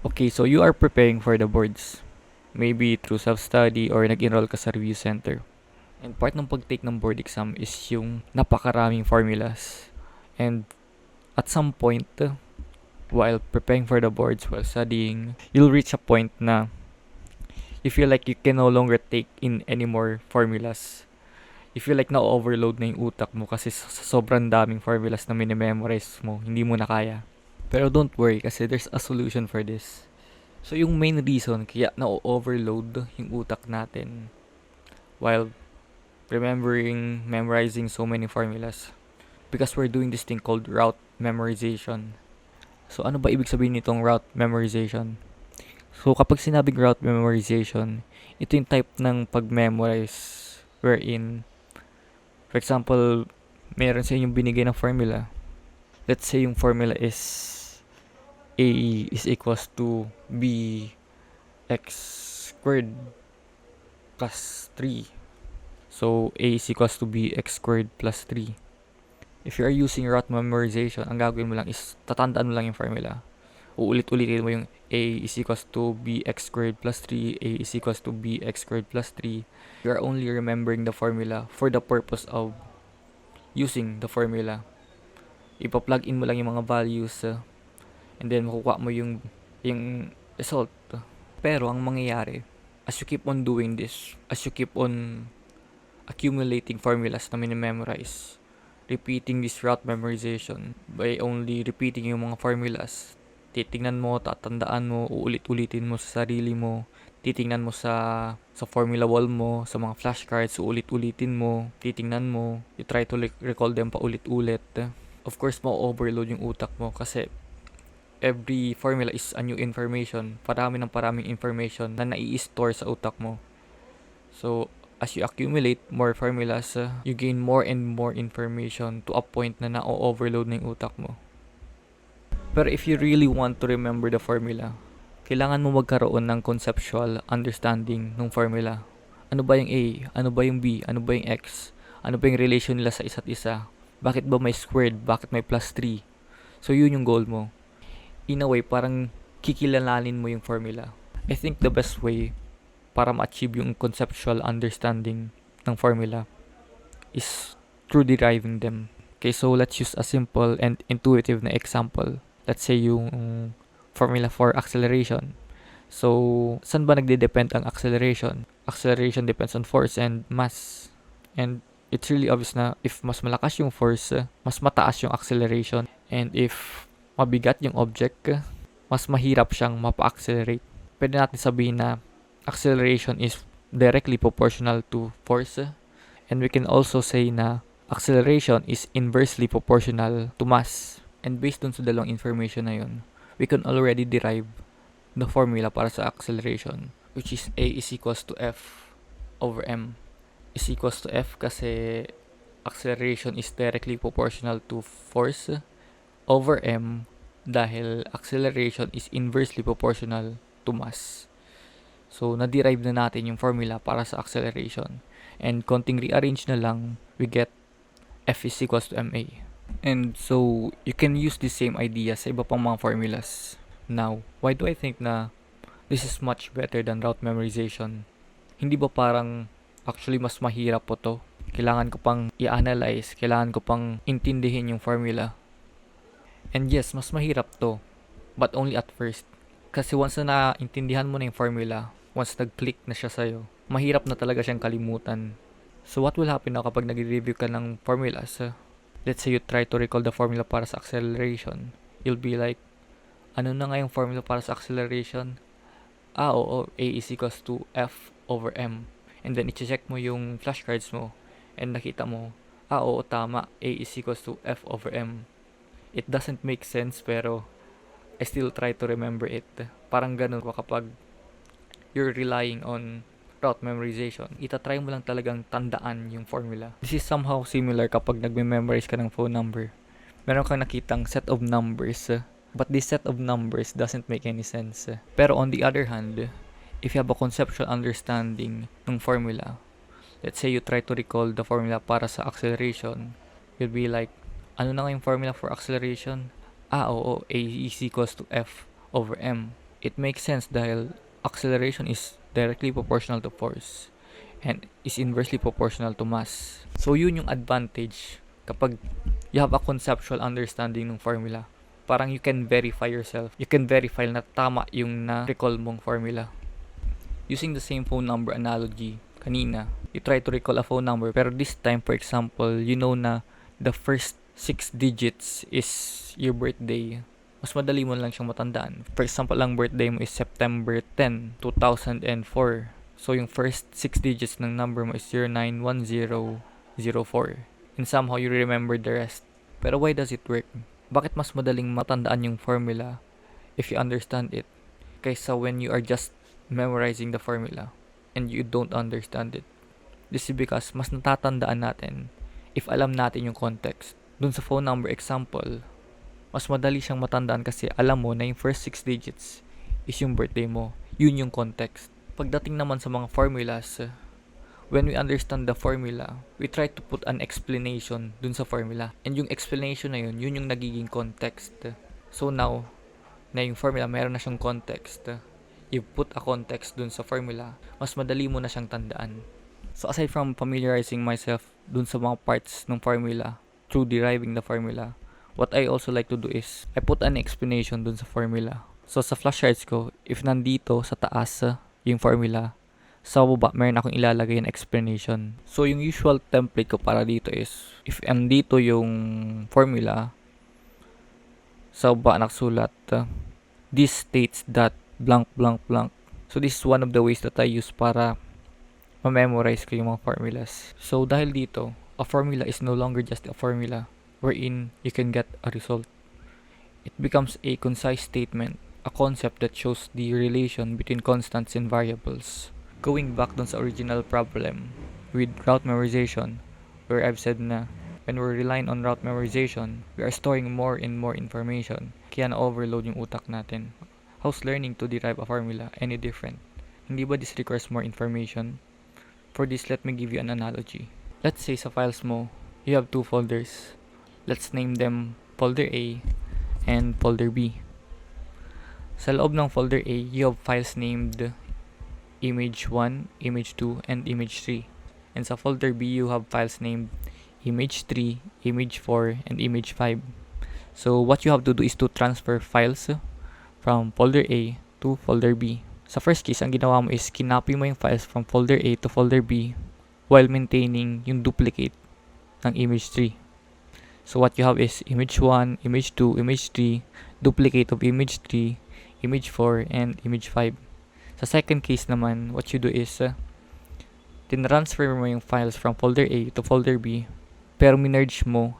Okay, so you are preparing for the boards. Maybe through self-study or nag-enroll ka sa review center. And part ng pag-take ng board exam is yung napakaraming formulas. And at some point, while preparing for the boards, while studying, you'll reach a point na you feel like you can no longer take in any more formulas. You feel like na-overload na yung utak mo kasi sa sobrang daming formulas na minimemorize mo, hindi mo na kaya. Pero don't worry kasi there's a solution for this. So yung main reason kaya na-overload yung utak natin while memorizing so many formulas because we're doing this thing called route memorization. So ano ba ibig sabihin nitong route memorization? So kapag sinabing route memorization, ito yung type ng pag-memorize wherein, for example, meron sa inyong binigay na formula. Let's say yung formula is A is equals to B x squared plus 3. So A is equals to B x squared plus 3. If you are using route memorization, ang gagawin mo lang is tatandaan mo lang yung formula. Uulit-ulitin mo yung A is equals to bx squared plus 3, A is equals to bx squared plus 3. You are only remembering the formula for the purpose of using the formula. Ipa-plug in mo lang yung mga values and then makukuha mo yung result. Pero ang mangyayari, as you keep on doing this, as you keep on accumulating formulas na minimemorize, repeating this route memorization by only repeating yung mga formulas, titingnan mo, tatandaan mo, uulit-ulitin mo sa sarili mo, titingnan mo sa formula wall mo, sa mga flashcards, uulit-ulitin mo, titingnan mo, you try to recall them pa ulit-ulit. Of course, ma-overload yung utak mo kasi every formula is a new information. Parami ng paraming information na nai-store sa utak mo. So, as you accumulate more formulas, you gain more and more information to a point na na-overload na yung utak mo. Pero if you really want to remember the formula, kailangan mo magkaroon ng conceptual understanding ng formula. Ano ba yung A? Ano ba yung B? Ano ba yung X? Ano ba yung relation nila sa isa't isa? Bakit ba may squared? Bakit may plus 3? So, yun yung goal mo. In a way, parang kikilalanin mo yung formula. I think the best way para ma-achieve yung conceptual understanding ng formula is through deriving them. Okay, so let's use a simple and intuitive na example. Let's say yung formula for acceleration. So, saan ba nagde-depend ang acceleration? Acceleration depends on force and mass. And it's really obvious na if mas malakas yung force, mas mataas yung acceleration. And if mabigat yung object, mas mahirap siyang mapa-accelerate. Pwede natin sabihin na acceleration is directly proportional to force, and we can also say na acceleration is inversely proportional to mass. And based dun sa dalawang information na yun, we can already derive the formula para sa acceleration, which is A is equals to F over M. Is equals to F kasi acceleration is directly proportional to force over M dahil acceleration is inversely proportional to mass. So, na-derive na natin yung formula para sa acceleration. And konting rearrange na lang, we get F is equals to ma. And so, you can use the same idea sa iba pang mga formulas. Now, why do I think na this is much better than route memorization? Hindi ba parang actually mas mahirap po to? Kailangan ko pang i-analyze, kailangan ko pang intindihin yung formula. And yes, mas mahirap to, but only at first. Kasi once na naintindihan mo na yung formula, once nag-click na siya sa'yo, mahirap na talaga siyang kalimutan. So what will happen now kapag nag-review ka ng formulas? Let's say you try to recall the formula para sa acceleration. You'll be like, ano na nga yung formula para sa acceleration? Oo, A is equals to F over M. And then i-check mo yung flashcards mo and nakita mo, oo, tama, A is equals to F over M. It doesn't make sense pero I still try to remember it. Parang ganun ko kapag you're relying on route memorization. Itatry mo lang talagang tandaan yung formula. This is somehow similar kapag nagme-memorize ka ng phone number. Meron kang nakitang set of numbers, but this set of numbers doesn't make any sense. Pero on the other hand, if you have a conceptual understanding ng formula, let's say you try to recall the formula para sa acceleration, you'll be like, ano na nga yung formula for acceleration? Oo, A is equals to F over M. It makes sense dahil acceleration is directly proportional to force and is inversely proportional to mass. So yun yung advantage kapag you have a conceptual understanding ng formula. Parang you can verify yourself. You can verify na tama yung na-recall mong formula. Using the same phone number analogy kanina, you try to recall a phone number pero this time, for example, you know na the first 6 digits is your birthday. Mas madali mo lang siyang matandaan. For example, ang birthday mo is September 10, 2004. So yung first 6 digits ng number mo is 091004. And somehow you remember the rest. Pero why does it work? Bakit mas madaling matandaan yung formula if you understand it kaysa when you are just memorizing the formula and you don't understand it? This is because mas natatandaan natin if alam natin yung context. Dun sa phone number example, mas madali siyang matandaan kasi alam mo na yung first 6 digits is yung birthday mo. Yun yung context. Pagdating naman sa mga formulas, when we understand the formula, we try to put an explanation dun sa formula. And yung explanation na yun yung nagiging context. So now, na yung formula, meron na siyang context. You put a context dun sa formula, mas madali mo na siyang tandaan. So aside from familiarizing myself dun sa mga parts ng formula through deriving the formula, what I also like to do is, I put an explanation dun sa formula. So sa flashcards ko, if nandito sa taas yung formula, sa baba meron akong ilalagay na explanation. So yung usual template ko para dito is, if nandito yung formula, sa baba nakasulat, this states that blank blank blank. So this is one of the ways that I use para ma-memorize ko yung mga formulas. So dahil dito, a formula is no longer just a formula wherein you can get a result. It becomes a concise statement, a concept that shows the relation between constants and variables. Going back dun sa original problem with route memorization, where I've said na when we're relying on route memorization, we are storing more and more information, kaya na-overload yung utak natin. How's learning to derive a formula any different? Hindi ba this requires more information? For this, let me give you an analogy. Let's say sa files mo, you have 2 folders. Let's name them folder A and folder B. Sa loob ng folder A, you have files named image 1, image 2, and image 3. And sa folder B, you have files named image 3, image 4, and image 5. So what you have to do is to transfer files from folder A to folder B. Sa first case, ang ginawa mo is kinopy mo yung files from folder A to folder B while maintaining yung duplicate ng image 3. So what you have is image 1, image 2, image 3, duplicate of image 3, image 4, and image 5. Sa second case naman, what you do is tinransfer mo yung files from folder A to folder B pero minerge mo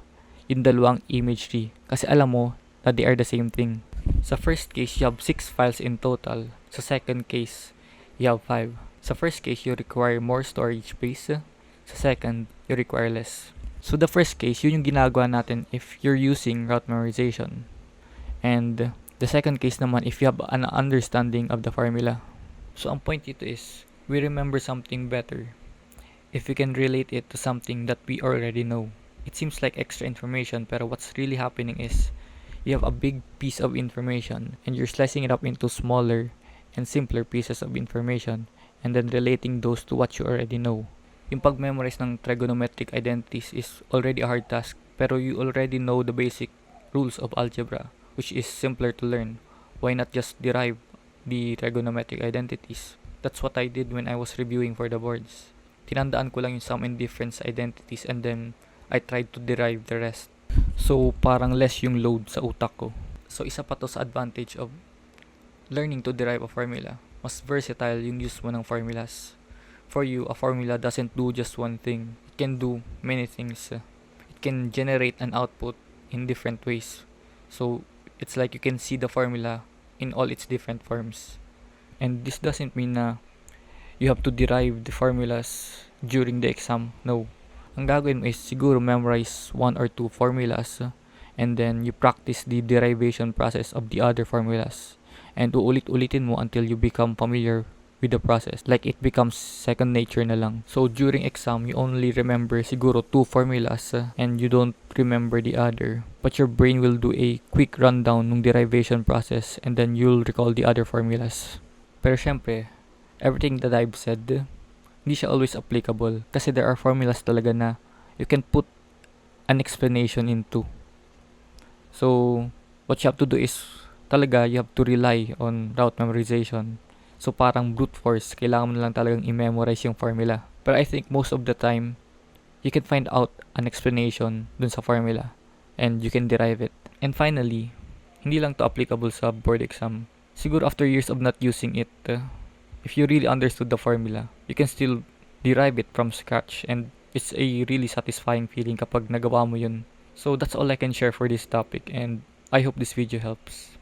yung dalawang image 3 kasi alam mo na they are the same thing. Sa first case, you have 6 files in total. Sa second case, you have 5. Sa first case, you require more storage space. Sa second, you require less. So the first case, yun yung ginagawa natin if you're using route memorization. And the second case naman, if you have an understanding of the formula. So ang point dito is, we remember something better if we can relate it to something that we already know. It seems like extra information, pero what's really happening is, you have a big piece of information and you're slicing it up into smaller and simpler pieces of information and then relating those to what you already know. Yung pag-memorize ng trigonometric identities is already a hard task, pero you already know the basic rules of algebra, which is simpler to learn. Why not just derive the trigonometric identities? That's what I did when I was reviewing for the boards. Tinandaan ko lang yung sum and difference identities and then I tried to derive the rest. So, parang less yung load sa utak ko. So, isa pa to sa advantage of learning to derive a formula. Mas versatile yung use mo ng formulas. For you, a formula doesn't do just one thing. It can do many things. It can generate an output in different ways. So, it's like you can see the formula in all its different forms. And this doesn't mean na you have to derive the formulas during the exam. No. Ang gagawin mo is siguro memorize 1 or 2 formulas and then you practice the derivation process of the other formulas and uulit-ulitin mo until you become familiar with the process. Like it becomes second nature na lang. So during exam, you only remember siguro 2 formulas and you don't remember the other. But your brain will do a quick rundown ng derivation process and then you'll recall the other formulas. Pero syempre, everything that I've said, hindi siya always applicable kasi there are formulas talaga na you can put an explanation into. So, what you have to do is talaga you have to rely on route memorization. So, parang brute force, kailangan mo na lang talagang i-memorize yung formula. But I think most of the time, you can find out an explanation dun sa formula and you can derive it. And finally, hindi lang to applicable sa board exam. Siguro after years of not using it, if you really understood the formula, you can still derive it from scratch and it's a really satisfying feeling kapag nagawa mo yun. So that's all I can share for this topic and I hope this video helps.